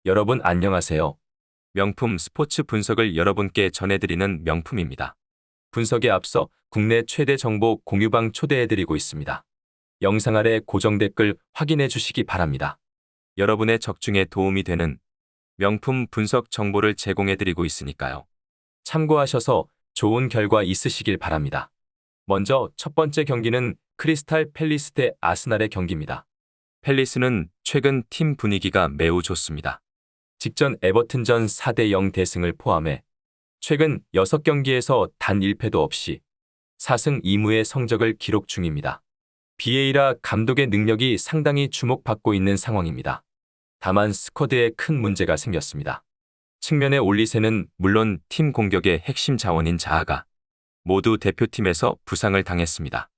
여러분 안녕하세요. 명품 스포츠 분석을 여러분께 전해드리는 명품입니다. 분석에 앞서 국내 최대 정보 공유방 초대해드리고 있습니다. 영상 아래 고정 댓글 확인해 주시기 바랍니다. 여러분의 적중에 도움이 되는 명품 분석 정보를 제공해드리고 있으니까요. 참고하셔서 좋은 결과 있으시길 바랍니다. 먼저 첫 번째 경기는 크리스탈 팰리스 대 아스날의 경기입니다. 팰리스는 최근 팀 분위기가 매우 좋습니다. 직전 에버튼전 4대0 대승을 포함해 최근 6경기에서 단 1패도 없이 4승 2무의 성적을 기록 중입니다. 비에이라 감독의 능력이 상당히 주목받고 있는 상황입니다. 다만 스쿼드에 큰 문제가 생겼습니다. 측면의 올리세는 물론 팀 공격의 핵심 자원인 자아가 모두 대표팀에서 부상을 당했습니다.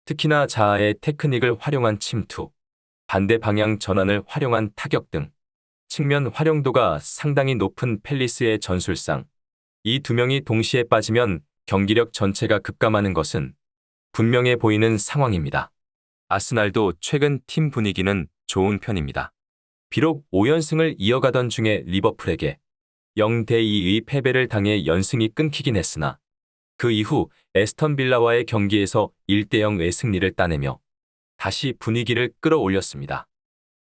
특히나 자아의 테크닉을 활용한 침투, 반대 방향 전환을 활용한 타격 등 측면 활용도가 상당히 높은 팰리스의 전술상 이 두 명이 동시에 빠지면 경기력 전체가 급감하는 것은 분명해 보이는 상황입니다. 아스날도 최근 팀 분위기는 좋은 편입니다. 비록 5연승을 이어가던 중에 리버풀에게 0대2의 패배를 당해 연승이 끊기긴 했으나 그 이후 에스턴 빌라와의 경기에서 1대0의 승리를 따내며 다시 분위기를 끌어올렸습니다.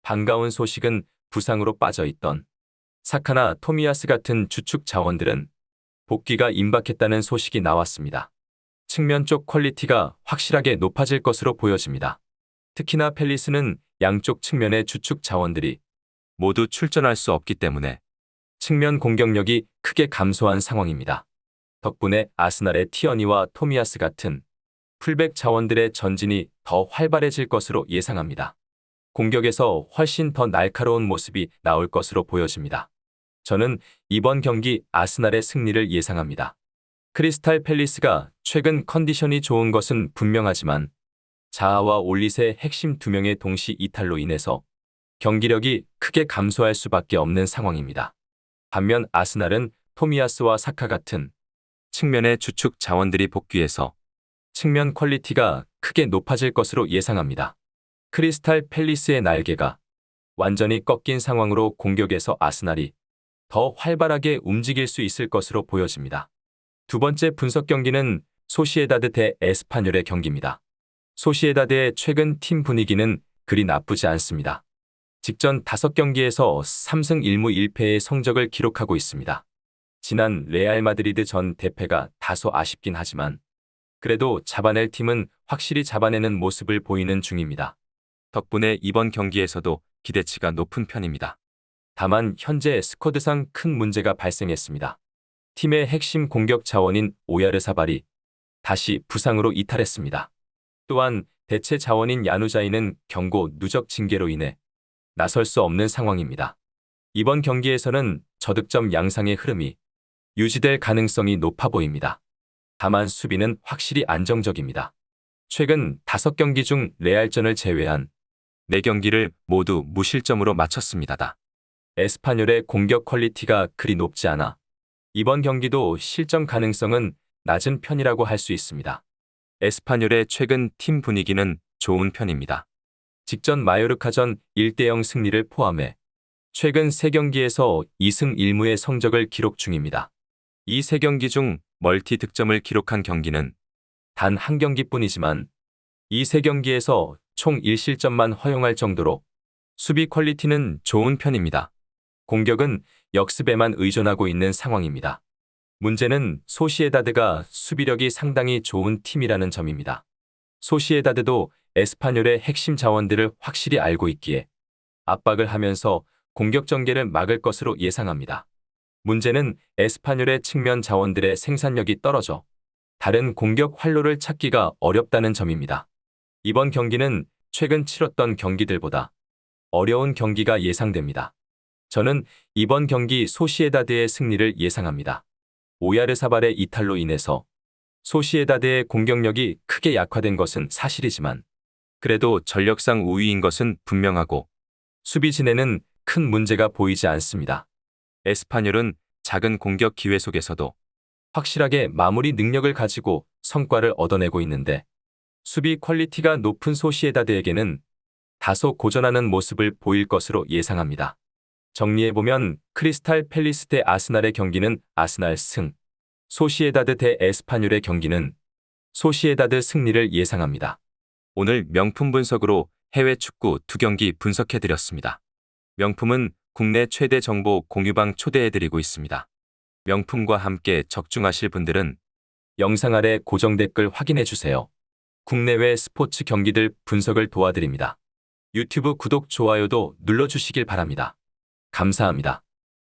반가운 소식은 부상으로 빠져있던 사카나 토미야스 같은 주축 자원들은 복귀가 임박했다는 소식이 나왔습니다. 측면 쪽 퀄리티가 확실하게 높아질 것으로 보여집니다. 특히나 팰리스는 양쪽 측면의 주축 자원들이 모두 출전할 수 없기 때문에 측면 공격력이 크게 감소한 상황입니다. 덕분에 아스날의 티어니와 토미야스 같은 풀백 자원들의 전진이 더 활발해질 것으로 예상합니다. 공격에서 훨씬 더 날카로운 모습이 나올 것으로 보여집니다. 저는 이번 경기 아스날의 승리를 예상합니다. 크리스탈 팰리스가 최근 컨디션이 좋은 것은 분명하지만 자아와 올릿의 핵심 두 명의 동시 이탈로 인해서 경기력이 크게 감소할 수밖에 없는 상황입니다. 반면 아스날은 토미야스와 사카 같은 측면의 주축 자원들이 복귀해서 측면 퀄리티가 크게 높아질 것으로 예상합니다. 크리스탈 팰리스의 날개가 완전히 꺾인 상황으로 공격에서 아스날이 더 활발하게 움직일 수 있을 것으로 보여집니다. 두 번째 분석 경기는 소시에다드 대 에스파뇰의 경기입니다. 소시에다드의 최근 팀 분위기는 그리 나쁘지 않습니다. 직전 5경기에서 3승 1무 1패의 성적을 기록하고 있습니다. 지난 레알 마드리드 전 대패가 다소 아쉽긴 하지만 그래도 잡아낼 팀은 확실히 잡아내는 모습을 보이는 중입니다. 덕분에 이번 경기에서도 기대치가 높은 편입니다. 다만 현재 스쿼드상 큰 문제가 발생했습니다. 팀의 핵심 공격 자원인 오야르사발이 다시 부상으로 이탈했습니다. 또한 대체 자원인 야누자이는 경고 누적 징계로 인해 나설 수 없는 상황입니다. 이번 경기에서는 저득점 양상의 흐름이 유지될 가능성이 높아 보입니다. 다만 수비는 확실히 안정적입니다. 최근 5경기 중 레알전을 제외한 4경기를 모두 무실점으로 마쳤습니다. 에스파뇰의 공격 퀄리티가 그리 높지 않아 이번 경기도 실점 가능성은 낮은 편이라고 할 수 있습니다. 에스파뇰의 최근 팀 분위기는 좋은 편입니다. 직전 마요르카전 1대0 승리를 포함해 최근 3경기에서 2승 1무의 성적을 기록 중입니다. 이 3경기 중 멀티 득점을 기록한 경기는 단 1경기뿐이지만 이 3경기에서 총 1실점만 허용할 정도로 수비 퀄리티는 좋은 편입니다. 공격은 역습에만 의존하고 있는 상황입니다. 문제는 소시에다드가 수비력이 상당히 좋은 팀이라는 점입니다. 소시에다드도 에스파뇰의 핵심 자원들을 확실히 알고 있기에 압박을 하면서 공격 전개를 막을 것으로 예상합니다. 문제는 에스파뇰의 측면 자원들의 생산력이 떨어져 다른 공격 활로를 찾기가 어렵다는 점입니다. 이번 경기는 최근 치렀던 경기들보다 어려운 경기가 예상됩니다. 저는 이번 경기 소시에다드의 승리를 예상합니다. 오야르사발의 이탈로 인해서 소시에다드의 공격력이 크게 약화된 것은 사실이지만 그래도 전력상 우위인 것은 분명하고 수비진에는 큰 문제가 보이지 않습니다. 에스파뇰은 작은 공격 기회 속에서도 확실하게 마무리 능력을 가지고 성과를 얻어내고 있는데 수비 퀄리티가 높은 소시에다드에게는 다소 고전하는 모습을 보일 것으로 예상합니다. 정리해보면 크리스탈 팰리스 대 아스날의 경기는 아스날 승, 소시에다드 대 에스파뇰의 경기는 소시에다드 승리를 예상합니다. 오늘 명품 분석으로 해외 축구 2경기 분석해드렸습니다. 명품은 국내 최대 정보 공유방 초대해드리고 있습니다. 명품과 함께 적중하실 분들은 영상 아래 고정 댓글 확인해주세요. 국내외 스포츠 경기들 분석을 도와드립니다. 유튜브 구독, 좋아요도 눌러주시길 바랍니다. 감사합니다.